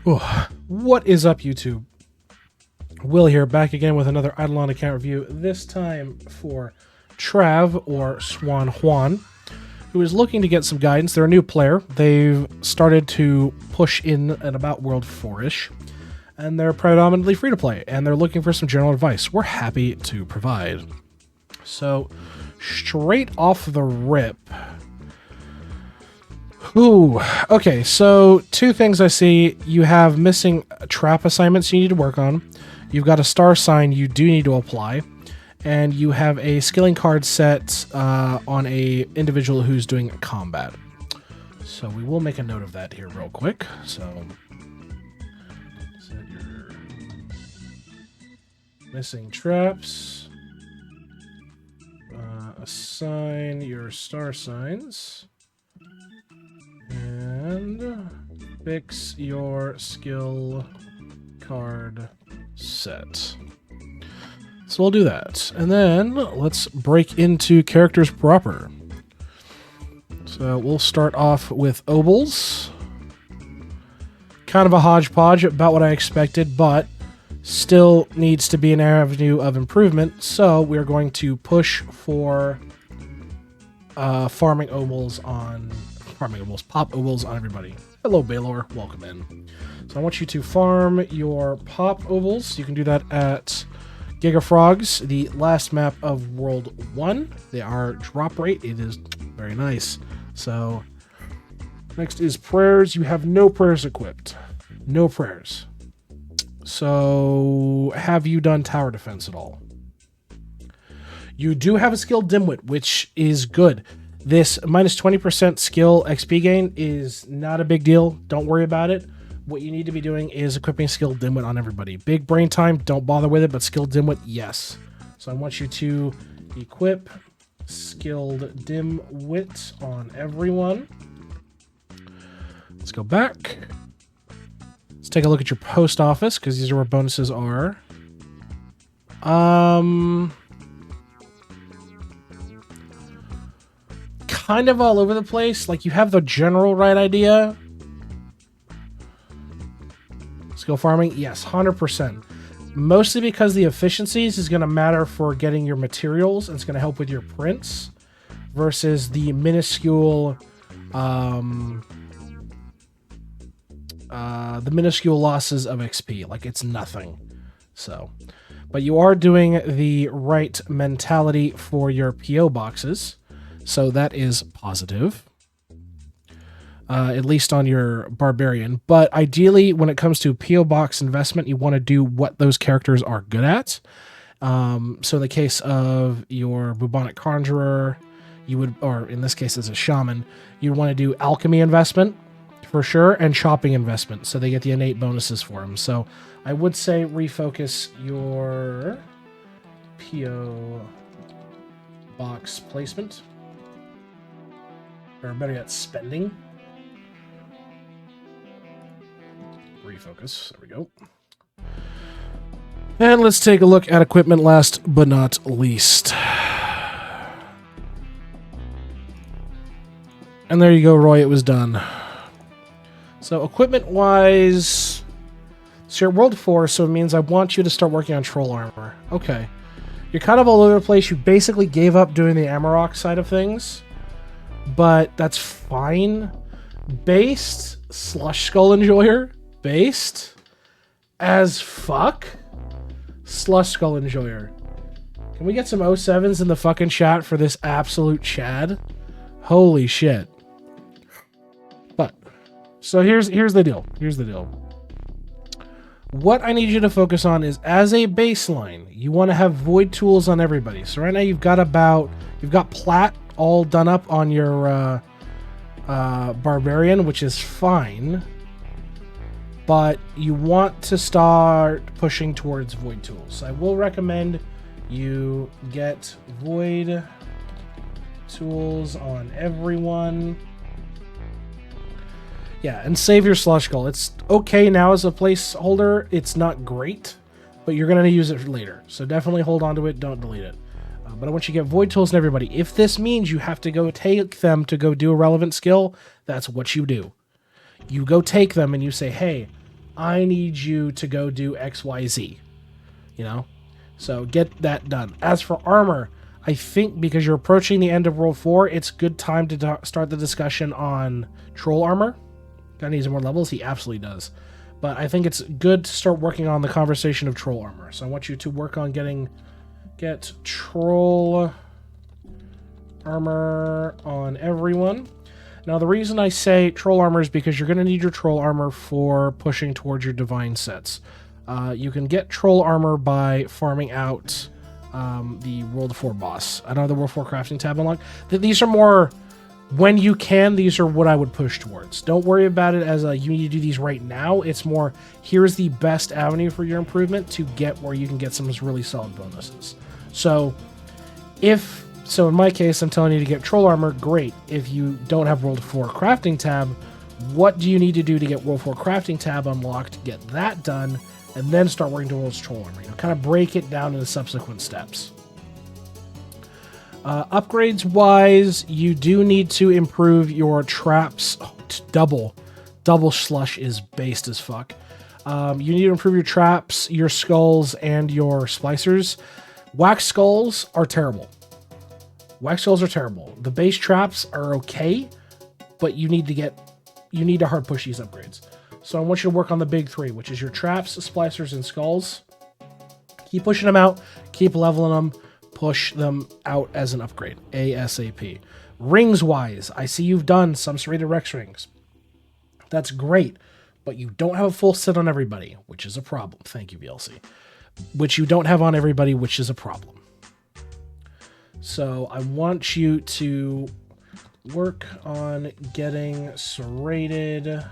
Oh, what is up, YouTube? Will here, back again with another IdleOn account review, this time for Trav, or Swanjuan, who is looking to get some guidance. They're a new player. They've started to push in at about World 4-ish, and they're predominantly free-to-play, and they're looking for some general advice. We're happy to provide. So, straight off the rip... Ooh, okay, so two things I see. You have missing trap assignments you need to work on. You've got a star sign you do need to apply. And you have a skilling card set on a individual who's doing combat. So we will make a note of that here real quick. So, set your missing traps. Assign your star signs. And fix your skill card set. So we'll do that. And then let's break into characters proper. So we'll start off with Obols. Kind of a hodgepodge, about what I expected, but still needs to be an avenue of improvement. So we're going to push for farming Obols on... Pop Obols on everybody. Hello, Baylor. Welcome in. So I want you to farm your Pop Obols. You can do that at Gigafrogs, the last map of World 1. They are drop rate. It is very nice. So next is prayers. You have no prayers equipped. No prayers. So have you done tower defense at all? You do have a skill Dimwit, which is good. This minus 20% skill XP gain is not a big deal. Don't worry about it. What you need to be doing is equipping skill Dimwit on everybody. Big brain time, don't bother with it, but skill Dimwit, yes. So I want you to equip skilled Dimwit on everyone. Let's go back. Let's take a look at your post office, because these are where bonuses are. Kind of all over the place. Like, you have the general right idea. Skill farming, yes, 100%. Mostly because the efficiencies is going to matter for getting your materials, and it's going to help with your prints, versus the minuscule losses of XP. Like, it's nothing. So, but you are doing the right mentality for your PO boxes. So that is positive, at least on your Barbarian. But ideally, when it comes to PO Box investment, you want to do what those characters are good at. So in the case of your Bubonic Conjurer, you would, or in this case as a Shaman, you'd want to do Alchemy investment for sure, and Chopping investment, so they get the innate bonuses for them. So I would say refocus your PO Box placement. Or better yet, spending. Refocus. There we go. And let's take a look at equipment last but not least. And there you go, Roy. It was done. So equipment-wise... So you're World 4, so it means I want you to start working on Troll Armor. Okay. You're kind of all over the place. You basically gave up doing the Amarok side of things. But that's fine. Based, Slush Skull Enjoyer. Based as fuck. Slush Skull Enjoyer. Can we get some 07s in the fucking chat for this absolute Chad? Holy shit. But, so here's the deal. Here's the deal. What I need you to focus on is, as a baseline, you want to have void tools on everybody. So right now you've got Plat all done up on your Barbarian, which is fine, but you want to start pushing towards void tools. I will recommend you get void tools on everyone. Yeah, and save your Slush Skull. It's okay now as a placeholder. It's not great, but you're going to use it later. So definitely hold on to it. Don't delete it. But I want you to get void tools and everybody. If this means you have to go take them to go do a relevant skill, that's what you do. You go take them and you say, hey, I need you to go do X, Y, Z. You know? So get that done. As for armor, I think because you're approaching the end of World 4, it's good time to start the discussion on troll armor. Guy needs more levels. He absolutely does. But I think it's good to start working on the conversation of troll armor. So I want you to work on get troll armor on everyone. Now, the reason I say troll armor is because you're going to need your troll armor for pushing towards your divine sets. You can get troll armor by farming out the World 4 boss. I don't have the World 4 crafting tab unlocked. These are more when you can. These are what I would push towards. Don't worry about it as you need to do these right now. It's more, here's the best avenue for your improvement to get where you can get some really solid bonuses. So in my case, I'm telling you to get troll armor, great. If you don't have World 4 crafting tab, what do you need to do to get World 4 crafting tab unlocked, get that done, and then start working towards troll armor? You know, kind of break it down into subsequent steps. Upgrades wise, you do need to improve your traps. Oh, double slush is based as fuck. You need to improve your traps, your skulls, and your splicers. Wax skulls are terrible. The base traps are okay, but you need to hard push these upgrades. So I want you to work on the big three, which is your traps, splicers, and skulls. Keep pushing them out. Keep leveling them. Push them out as an upgrade. ASAP. Rings-wise, I see you've done some Serrated Rex Rings. That's great, but you don't have a full set on everybody, which is a problem. Thank you, VLC. Which you don't have on everybody, which is a problem. So I want you to work on getting Serrated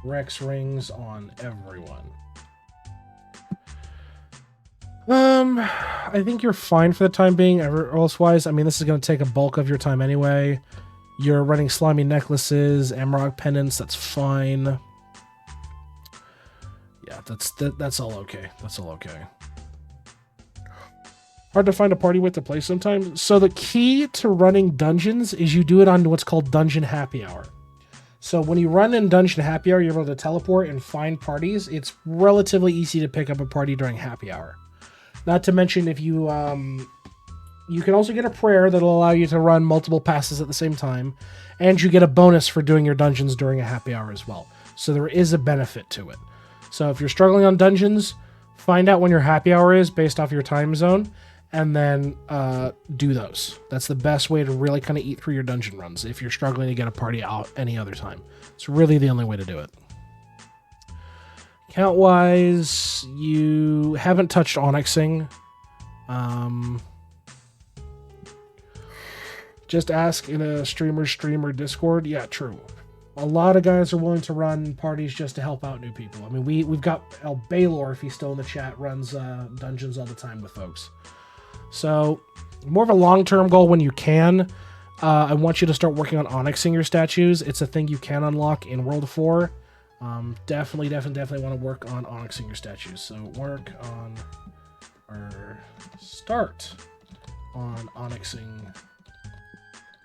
Rex Rings on everyone. I think you're fine for the time being. Elsewise, I mean, this is going to take a bulk of your time anyway. You're running slimy necklaces, emerald pendants. That's fine. Yeah, that's all okay. That's all okay. Hard to find a party with to play sometimes. So the key to running dungeons is you do it on what's called Dungeon Happy Hour. So when you run in Dungeon Happy Hour, you're able to teleport and find parties. It's relatively easy to pick up a party during Happy Hour. Not to mention, if you can also get a prayer that'll allow you to run multiple passes at the same time, and you get a bonus for doing your dungeons during a happy hour as well. So there is a benefit to it. So if you're struggling on dungeons, find out when your happy hour is based off your time zone, and then do those. That's the best way to really kind of eat through your dungeon runs if you're struggling to get a party out any other time. It's really the only way to do it. Count-wise, you haven't touched Onyxing. Just ask in a stream or Discord. Yeah, true. A lot of guys are willing to run parties just to help out new people. I mean, we've got El Baylor, if he's still in the chat, runs dungeons all the time with folks. So, more of a long-term goal when you can. I want you to start working on Onyxing your statues. It's a thing you can unlock in World 4. Definitely want to work on Onyxing your statues. So work on, or start on Onyxing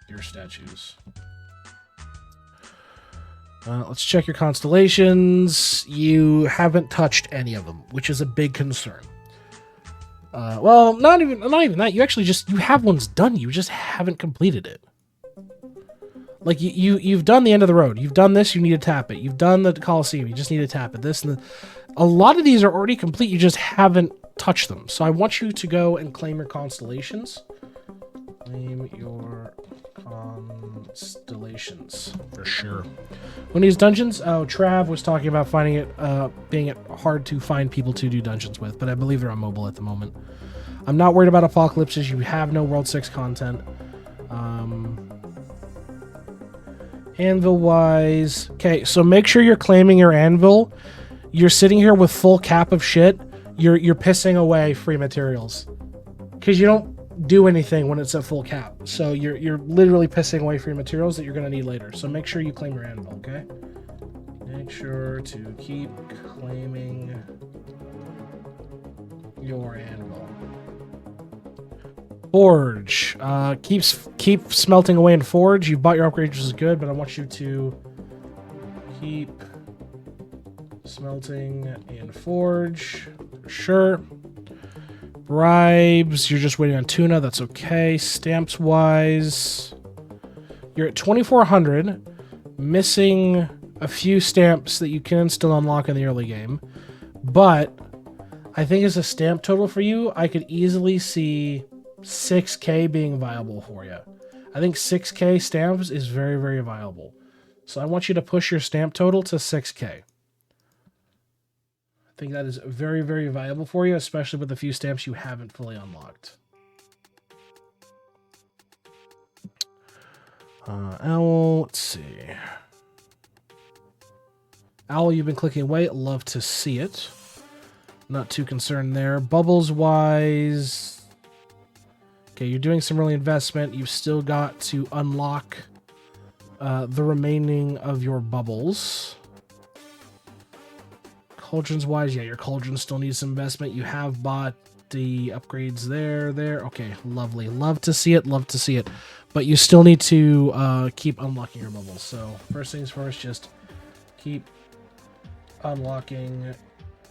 your statues. Let's check your constellations. You haven't touched any of them, which is a big concern. Well, not even that. You actually you have ones done. You just haven't completed it. Like you've done the end of the road. You've done this. You need to tap it. You've done the Colosseum. You just need to tap it. This and a lot of these are already complete. You just haven't touched them. So I want you to go and claim your constellations. Claim your constellations for sure. When these dungeons, oh, Trav was talking about finding it, being hard to find people to do dungeons with, but I believe they're on mobile at the moment. I'm not worried about apocalypses. You have no World 6 content. Anvil wise, okay, so make sure you're claiming your anvil. You're sitting here with full cap of shit. You're pissing away free materials because you don't do anything when it's at full cap. So you're literally pissing away free materials that you're gonna need later. So make sure you claim your anvil, okay? Make sure to keep claiming your anvil. Forge. Keep smelting away in Forge. You've bought your upgrade, which is good, but I want you to keep Smelting and forge. Sure. Bribes. You're just waiting on tuna. That's okay. Stamps wise. You're at 2,400. Missing a few stamps that you can still unlock in the early game. But I think as a stamp total for you, I could easily see 6K being viable for you. I think 6K stamps is very, very viable. So I want you to push your stamp total to 6K. I think that is very, very viable for you, especially with the few stamps you haven't fully unlocked. Owl, let's see. Owl, you've been clicking away. Love to see it. Not too concerned there. Bubbles-wise... Okay, you're doing some early investment. You've still got to unlock the remaining of your bubbles. Cauldrons-wise, yeah, your cauldron still needs some investment. You have bought the upgrades there. Okay, lovely. Love to see it, love to see it. But you still need to keep unlocking your bubbles. So, first things first, just keep unlocking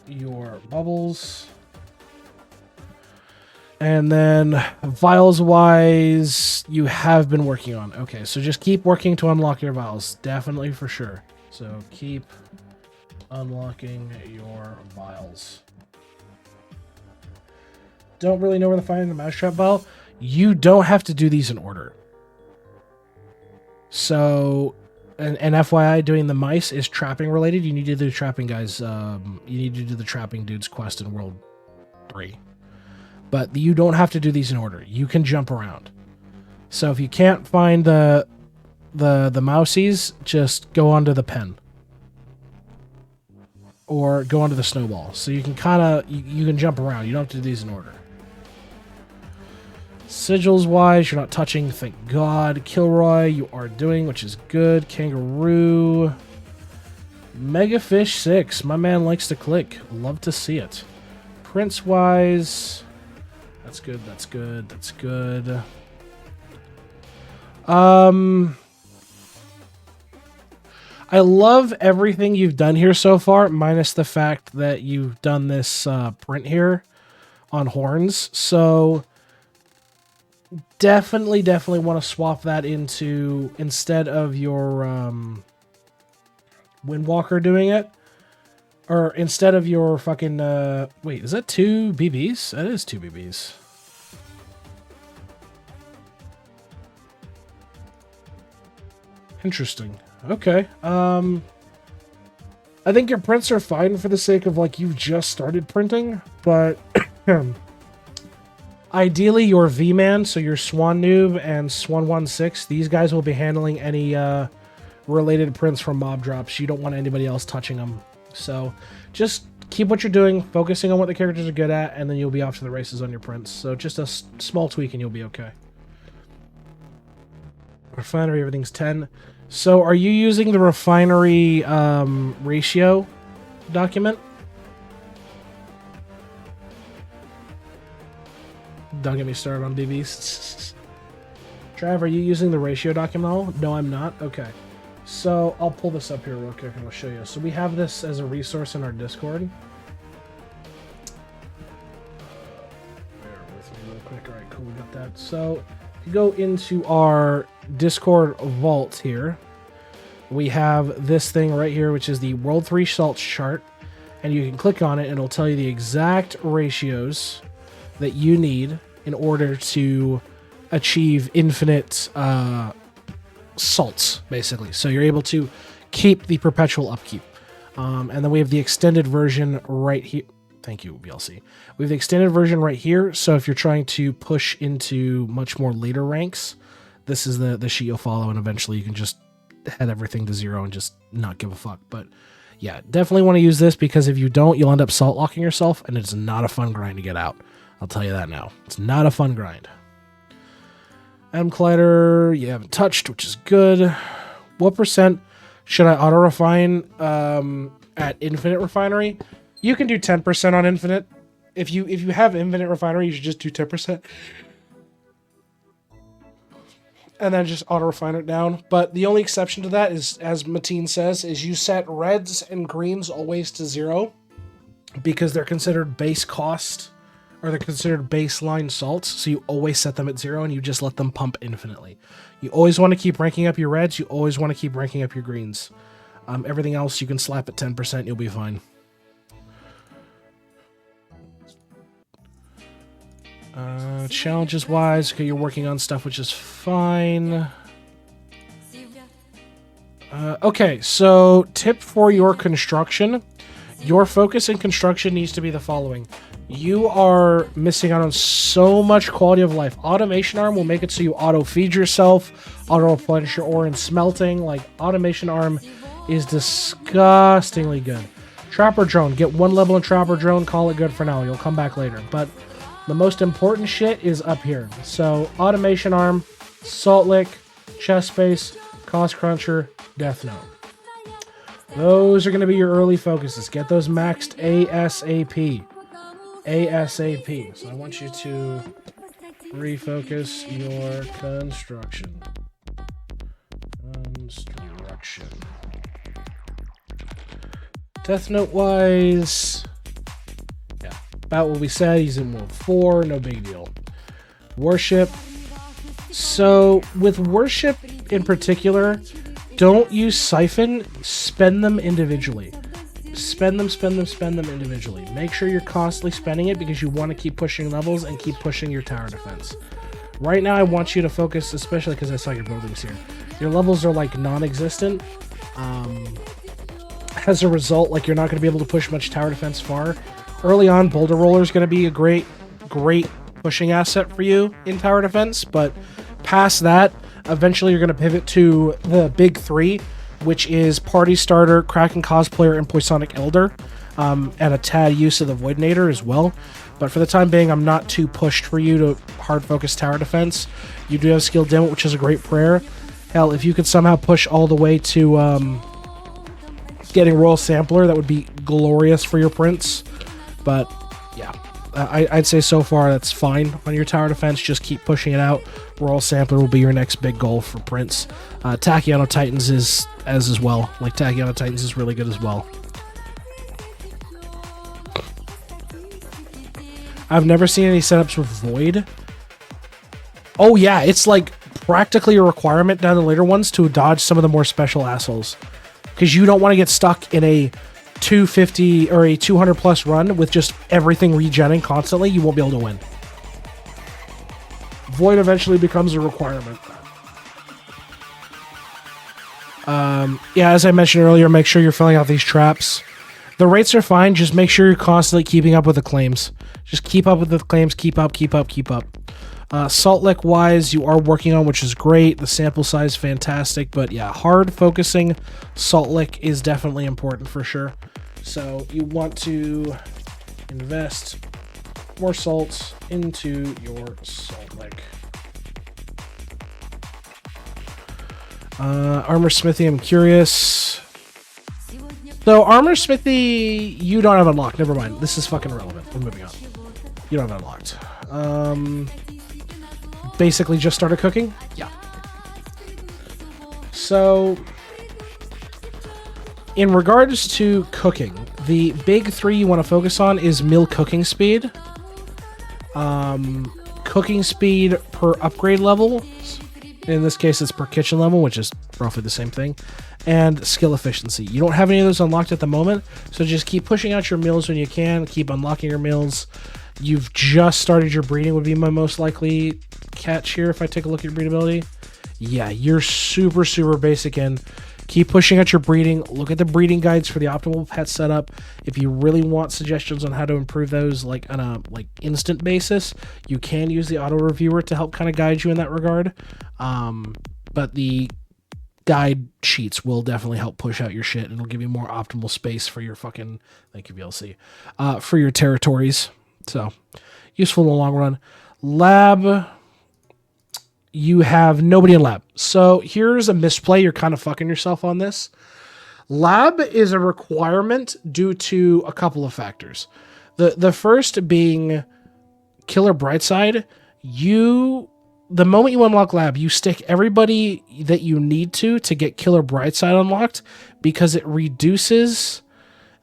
your bubbles. And then vials wise, you have been working on. Okay, so just keep working to unlock your vials. Definitely for sure. So keep unlocking your vials. Don't really know where to find the mousetrap vial. You don't have to do these in order. So, and FYI, doing the mice is trapping related. You need to do trapping, guys. You need to do the trapping dudes quest in World 3. But you don't have to do these in order. You can jump around. So if you can't find the mousies, just go onto the pen. Or go onto the snowball. So you can kind of, you can jump around. You don't have to do these in order. Sigils wise, you're not touching, thank God. Kilroy, you are doing, which is good. Kangaroo. Megafish 6. My man likes to click. Love to see it. Prince wise... That's good, that's good, that's good. I love everything you've done here so far, minus the fact that you've done this print here on horns. So definitely want to swap that into, instead of your Windwalker doing it, or instead of your fucking, wait, is that 2 BBs? That is 2 BBs. Interesting. Okay. I think your prints are fine for the sake of, like, you've just started printing, but ideally your V-Man, so your Swan Noob and Swan 16, these guys will be handling any related prints from mob drops. You don't want anybody else touching them. So just keep what you're doing, focusing on what the characters are good at, and then you'll be off to the races on your prints. So just a small tweak and you'll be okay. Refinery, everything's 10. So are you using the refinery ratio document? Don't get me started on BBs. Trav, are you using the ratio document? No, I'm not. Okay. So I'll pull this up here real quick and I'll show you. So we have this as a resource in our Discord. Bear with me real quick. All right, cool, we got that. So if you go into our Discord vault here, we have this thing right here, which is the World 3 Salts chart. And you can click on it and it'll tell you the exact ratios that you need in order to achieve infinite salts, basically. So you're able to keep the perpetual upkeep. And then we have the extended version right here. Thank you, VLC. We have the extended version right here. So if you're trying to push into much more later ranks, this is the sheet you'll follow, and eventually you can just head everything to 0 and just not give a fuck. But yeah, definitely want to use this, because if you don't, you'll end up salt locking yourself, and it's not a fun grind to get out. I'll tell you that now. It's not a fun grind. M Collider, you haven't touched, which is good. What percent should I auto refine at Infinite Refinery? You can do 10% on Infinite. If you have Infinite Refinery, you should just do 10%. and then just auto refine it down. But the only exception to that is, as Mateen says, is you set reds and greens always to 0 because they're considered base cost, or they're considered baseline salts. So you always set them at 0 and you just let them pump infinitely. You always want to keep ranking up your reds. You always want to keep ranking up your greens. Everything else you can slap at 10%. You'll be fine. Challenges wise, okay, you're working on stuff which is fine. Okay, so tip for your construction. Your focus in construction needs to be the following. You are missing out on so much quality of life. Automation arm will make it so you auto feed yourself, auto replenish your ore and smelting. Like, automation arm is disgustingly good. Trapper drone, get 1 level in trapper drone, call it good for now. You'll come back later. But the most important shit is up here. So, automation arm, salt lick, chest space, cost cruncher, death note. Those are going to be your early focuses. Get those maxed ASAP. ASAP. So I want you to refocus your construction. Death note wise, yeah, about what we said. He's in World 4, no big deal. Worship. So with worship in particular, don't use siphon, spend them individually. Spend them individually. Make sure you're constantly spending it because you want to keep pushing levels and keep pushing your tower defense. Right now, I want you to focus, especially because I saw your buildings here. Your levels are like non-existent. As a result, like, you're not going to be able to push much tower defense far. Early on, Boulder Roller is going to be a great pushing asset for you in tower defense, but past that, eventually you're going to pivot to the big 3, which is Party Starter, Kraken Cosplayer, and Poisonic Elder, and a tad use of the Voidinator as well. But for the time being, I'm not too pushed for you to hard focus tower defense. You do have skill Dimwit, which is a great prayer. Hell, if you could somehow push all the way to getting Royal Sampler, that would be glorious for your Prince. But yeah, I'd say so far that's fine on your tower defense. Just keep pushing it out. Royal Sampler will be your next big goal for Prince. Tachyon Titans is as well. Like, Tachyon Titans is really good as well. I've never seen any setups with Void. Oh yeah, it's like practically a requirement down the later ones to dodge some of the more special assholes. Because you don't want to get stuck in a 250 or a 200 plus run with just everything regenning constantly. You won't be able to win. Void eventually becomes a requirement. Yeah, as I mentioned earlier, make sure you're filling out these traps. The rates are fine, just make sure you're constantly keeping up with the claims. Just keep up with the claims, keep up. Salt lick wise, you are working on, which is great. The sample size, fantastic. But yeah, hard focusing salt lick is definitely important for sure. So you want to invest more salts into your salt lick. Armor smithy, I'm curious. So armor smithy, you don't have unlocked. Never mind. This is fucking irrelevant. We're moving on. You don't have it unlocked. Basically just started cooking? Yeah. So, in regards to cooking, the big 3 you want to focus on is mill cooking speed, cooking speed per upgrade level, in this case it's per kitchen level, which is roughly the same thing, and skill efficiency. You don't have any of those unlocked at the moment, so just keep pushing out your mills when you can, keep unlocking your mills. You've just started your breeding would be my most likely catch here if I take a look at your breedability. Yeah, you're super basic in. Keep pushing out your breeding. Look at the breeding guides for the optimal pet setup. If you really want suggestions on how to improve those like on a instant basis, you can use the auto reviewer to help kind of guide you in that regard. But the guide sheets will definitely help push out your shit, and it'll give you more optimal space for your fucking, thank you VLC, for your territories. So, useful in the long run. Lab, you have nobody in lab. So, here's a misplay. You're kind of fucking yourself on this. Lab is a requirement due to a couple of factors. The first being Killer Brightside. You the moment you unlock lab, you stick everybody that you need to get Killer Brightside unlocked, because it reduces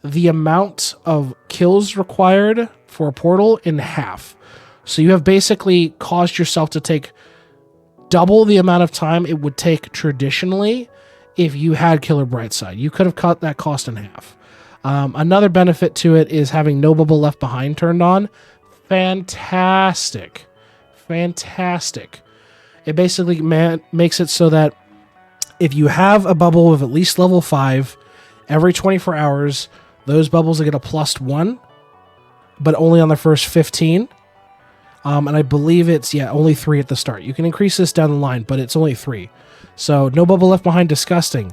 the amount of kills required for a portal in half. So you have basically caused yourself to take double the amount of time it would take traditionally if you had Killer Brightside. You could have cut that cost in half. Another benefit to it is having No Bubble Left Behind turned on. Fantastic. Fantastic. It basically makes it so that if you have a bubble of at least level 5, every 24 hours, those bubbles will get a +1, but only on the first 15. And I believe it's, only 3 at the start. You can increase this down the line, but it's only 3. So, No Bubble Left Behind, disgusting.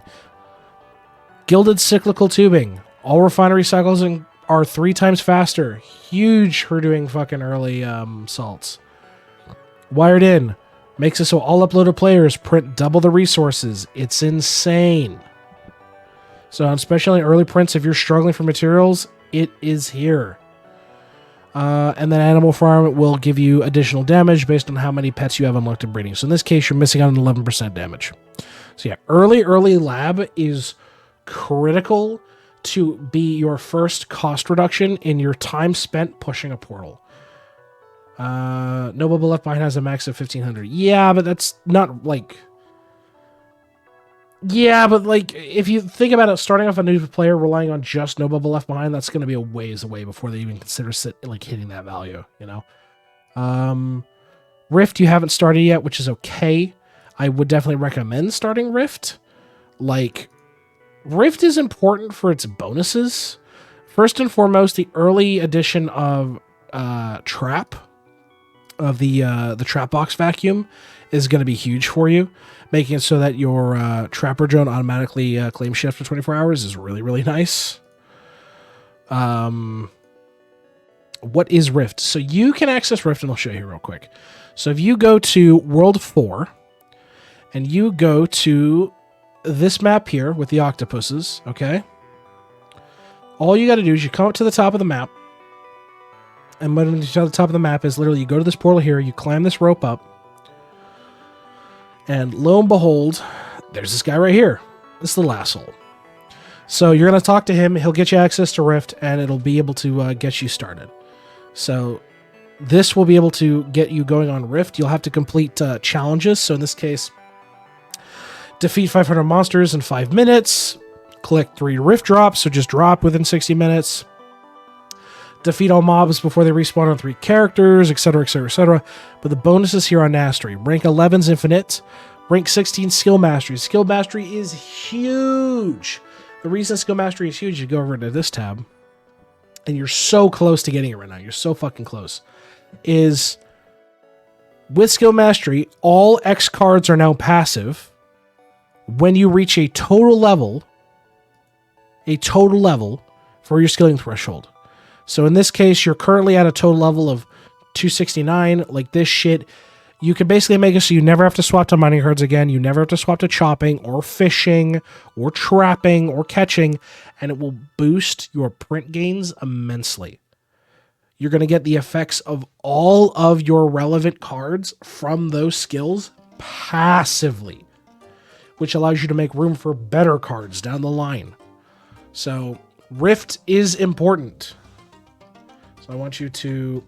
Gilded Cyclical Tubing. All refinery cycles are 3 times faster. Huge for doing fucking early salts. Wired In. Makes it so all uploaded players print double the resources. It's insane. So, especially in early prints, if you're struggling for materials, it is here. And then Animal Farm will give you additional damage based on how many pets you have unlocked in breeding. So in this case, you're missing out on 11% damage. So yeah, early lab is critical to be your first cost reduction in your time spent pushing a portal. No Bubble Left Behind has a max of 1500. Yeah, but that's not like... Yeah, but like, if you think about it, starting off a new player relying on just No Bubble Left Behind, that's going to be a ways away before they even consider hitting that value, you know? Rift you haven't started yet, which is okay. I would definitely recommend starting Rift. Like, Rift is important for its bonuses. First and foremost, the early edition of Trap, of the Trap Box Vacuum, is going to be huge for you. Making it so that your Trapper Drone automatically claims shift for 24 hours is really, really nice. What is Rift? So you can access Rift, and I'll show you real quick. So if you go to World 4, and you go to this map here with the octopuses, okay? All you got to do is you come up to the top of the map, and when you to the top of the map is literally you go to this portal here, you climb this rope up, and lo and behold, there's this guy right here. This little asshole. So you're going to talk to him. He'll get you access to Rift, and it'll be able to get you started. So this will be able to get you going on Rift. You'll have to complete challenges. So in this case, defeat 500 monsters in 5 minutes. Collect 3 Rift drops, so just drop within 60 minutes. Defeat all mobs before they respawn on 3 characters, etc., etc., etc. But the bonuses here on Mastery. Rank 11's Infinite. Rank 16 Skill Mastery. Skill Mastery is huge. The reason Skill Mastery is huge, you go over to this tab, and you're so close to getting it right now. You're so fucking close. Is with Skill Mastery, all X cards are now passive when you reach a total level for your skilling threshold. So in this case, you're currently at a total level of 269, like this shit. You can basically make it so you never have to swap to mining cards again. You never have to swap to chopping or fishing or trapping or catching, and it will boost your print gains immensely. You're going to get the effects of all of your relevant cards from those skills passively, which allows you to make room for better cards down the line. So Rift is important. So I want you to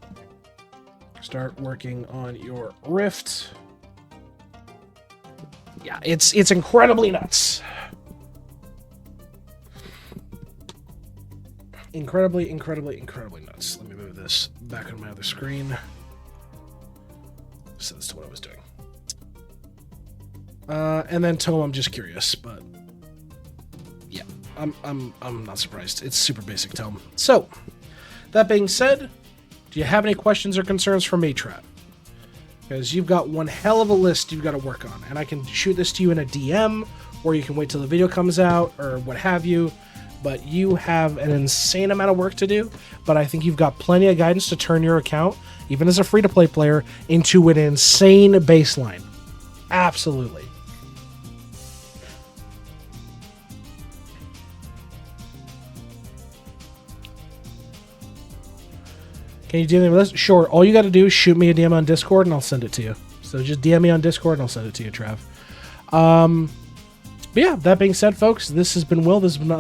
start working on your Rift. Yeah, it's incredibly nuts. Incredibly nuts. Let me move this back on my other screen. Set this to what I was doing. And then Tome, I'm just curious, but yeah, I'm not surprised. It's super basic Tome. So, that being said, do you have any questions or concerns for me, Trap? Because you've got one hell of a list you've got to work on, and I can shoot this to you in a DM, or you can wait till the video comes out, or what have you, but you have an insane amount of work to do, but I think you've got plenty of guidance to turn your account, even as a free-to-play player, into an insane baseline. Absolutely. Can you do anything with this? Sure. All you got to do is shoot me a DM on Discord, and I'll send it to you. So just DM me on Discord and I'll send it to you, Trav. But yeah, that being said, folks, this has been Will. This has been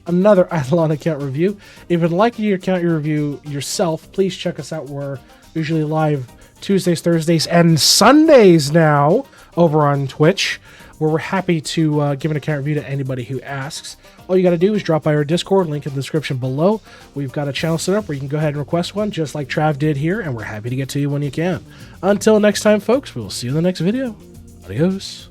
another IdleOn account review. If you'd like your account review yourself, please check us out. We're usually live Tuesdays, Thursdays, and Sundays now over on Twitch, where we're happy to give an account review to anybody who asks. All you got to do is drop by our Discord, link in the description below. We've got a channel set up where you can go ahead and request one, just like Trav did here, and we're happy to get to you when you can. Until next time, folks, we will see you in the next video. Adios.